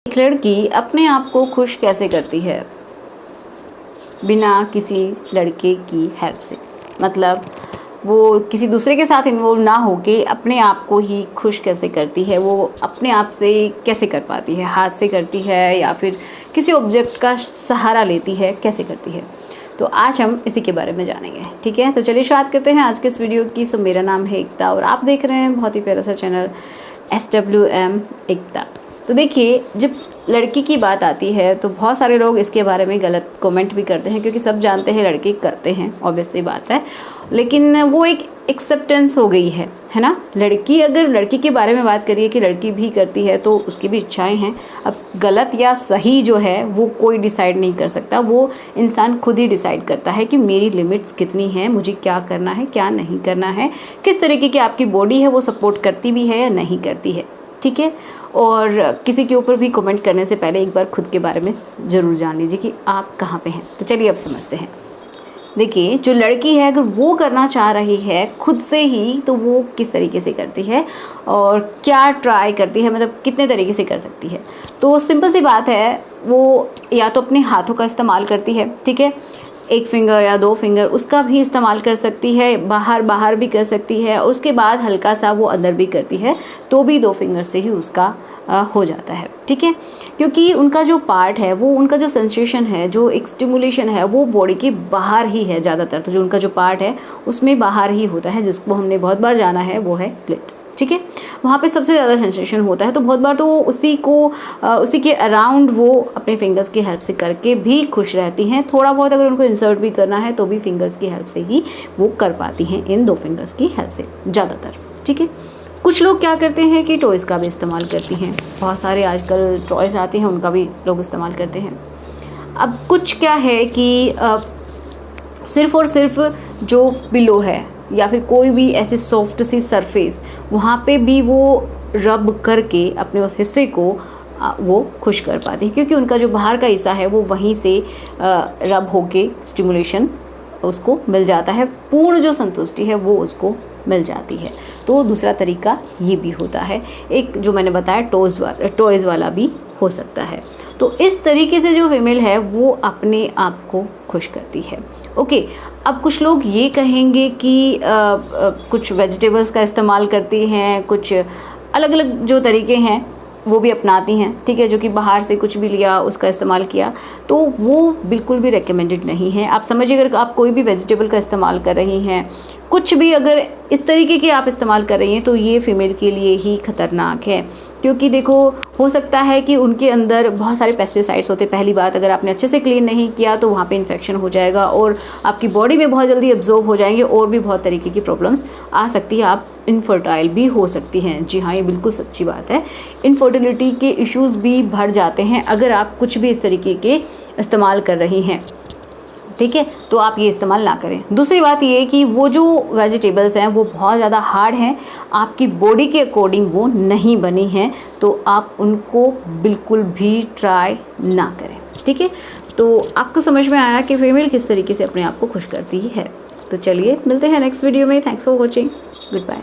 एक लड़की अपने आप को खुश कैसे करती है बिना किसी लड़के की हेल्प से। मतलब वो किसी दूसरे के साथ इन्वॉल्व ना होके अपने आप को ही खुश कैसे करती है, वो अपने आप से कैसे कर पाती है, हाथ से करती है या फिर किसी ऑब्जेक्ट का सहारा लेती है, कैसे करती है। तो आज हम इसी के बारे में जानेंगे। ठीक है, तो चलिए शुरुआत करते हैं आज के इस वीडियो की। सो मेरा नाम है एकता और आप देख रहे हैं बहुत ही प्यारा सा चैनल SWM एकता। तो देखिए, जब लड़की की बात आती है तो बहुत सारे लोग इसके बारे में गलत कमेंट भी करते हैं, क्योंकि सब जानते हैं लड़के करते हैं, ऑब्वियसली बात है। लेकिन वो एक एक्सेप्टेंस हो गई है ना। लड़की, अगर लड़की के बारे में बात करिए कि लड़की भी करती है तो उसकी भी इच्छाएं हैं। अब गलत या सही जो है वो कोई डिसाइड नहीं कर सकता, वो इंसान खुद ही डिसाइड करता है कि मेरी लिमिट्स कितनी हैं, मुझे क्या करना है, क्या नहीं करना है, किस तरीके की आपकी बॉडी है वो सपोर्ट करती भी है या नहीं करती है। ठीक है, और किसी के ऊपर भी कमेंट करने से पहले एक बार खुद के बारे में ज़रूर जान लीजिए कि आप कहाँ पे हैं। तो चलिए अब समझते हैं। देखिए, जो लड़की है अगर वो करना चाह रही है खुद से ही, तो वो किस तरीके से करती है और क्या ट्राई करती है, मतलब कितने तरीके से कर सकती है। तो सिंपल सी बात है, वो या तो अपने हाथों का इस्तेमाल करती है, ठीक है, एक फिंगर या दो फिंगर उसका भी इस्तेमाल कर सकती है, बाहर भी कर सकती है, और उसके बाद हल्का सा वो अंदर भी करती है तो भी दो फिंगर से ही उसका हो जाता है। ठीक है, क्योंकि उनका जो पार्ट है, वो उनका जो सेंसेशन है, जो एक स्टिमुलेशन है, वो बॉडी के बाहर ही है ज़्यादातर। तो जो उनका जो पार्ट है उसमें बाहर ही होता है, जिसको हमने बहुत बार जाना है, वो है क्लिट। ठीक है, वहाँ पे सबसे ज़्यादा सेंसेशन होता है। तो बहुत बार तो उसी के अराउंड वो अपने फिंगर्स की हेल्प से करके भी खुश रहती हैं। थोड़ा बहुत अगर उनको इंसर्ट भी करना है तो भी फिंगर्स की हेल्प से ही वो कर पाती हैं, इन दो फिंगर्स की हेल्प से ज़्यादातर। ठीक है, कुछ लोग क्या करते हैं कि टॉयज़ का भी इस्तेमाल करती हैं। बहुत सारे आजकल टॉयज़ आते हैं, उनका भी लोग इस्तेमाल करते हैं। अब कुछ क्या है कि सिर्फ़ और सिर्फ जो पिलो है या फिर कोई भी ऐसे सॉफ्ट सी सरफेस, वहाँ पे भी वो रब करके अपने उस हिस्से को वो खुश कर पाती है, क्योंकि उनका जो बाहर का हिस्सा है वो वहीं से रब होके स्टिमुलेशन उसको मिल जाता है, पूर्ण जो संतुष्टि है वो उसको मिल जाती है। तो दूसरा तरीका ये भी होता है, एक जो मैंने बताया टॉयज़ वाला भी हो सकता है। तो इस तरीके से जो फीमेल है वो अपने आप को खुश करती है। ओके, अब कुछ लोग ये कहेंगे कि कुछ वेजिटेबल्स का इस्तेमाल करती हैं, कुछ अलग अलग जो तरीके हैं वो भी अपनाती हैं। ठीक है, जो कि बाहर से कुछ भी लिया उसका इस्तेमाल किया, तो वो बिल्कुल भी रिकमेंडेड नहीं है। आप समझिए, अगर आप कोई भी वेजिटेबल का इस्तेमाल कर रही हैं, कुछ भी अगर इस तरीके के आप इस्तेमाल कर रही हैं, तो ये फीमेल के लिए ही ख़तरनाक है। क्योंकि देखो, हो सकता है कि उनके अंदर बहुत सारे पेस्टिसाइड्स होते हैं। पहली बात, अगर आपने अच्छे से क्लीन नहीं किया तो वहाँ पे इन्फेक्शन हो जाएगा और आपकी बॉडी में बहुत जल्दी एब्जॉर्ब हो जाएंगे और भी बहुत तरीके की प्रॉब्लम्स आ सकती है। आप इनफर्टाइल भी हो सकती हैं। जी हाँ, ये बिल्कुल सच्ची बात है। इनफर्टिलिटी के इश्यूज़ भी बढ़ जाते हैं अगर आप कुछ भी इस तरीके के इस्तेमाल कर रही हैं। ठीक है, तो आप ये इस्तेमाल ना करें। दूसरी बात ये है कि वो जो वेजिटेबल्स हैं वो बहुत ज़्यादा हार्ड हैं, आपकी बॉडी के अकॉर्डिंग वो नहीं बनी हैं, तो आप उनको बिल्कुल भी ट्राई ना करें। ठीक है, तो आपको समझ में आया कि फीमेल किस तरीके से अपने आप को खुश करती है। तो चलिए मिलते हैं नेक्स्ट वीडियो में। Thanks for watching, good bye.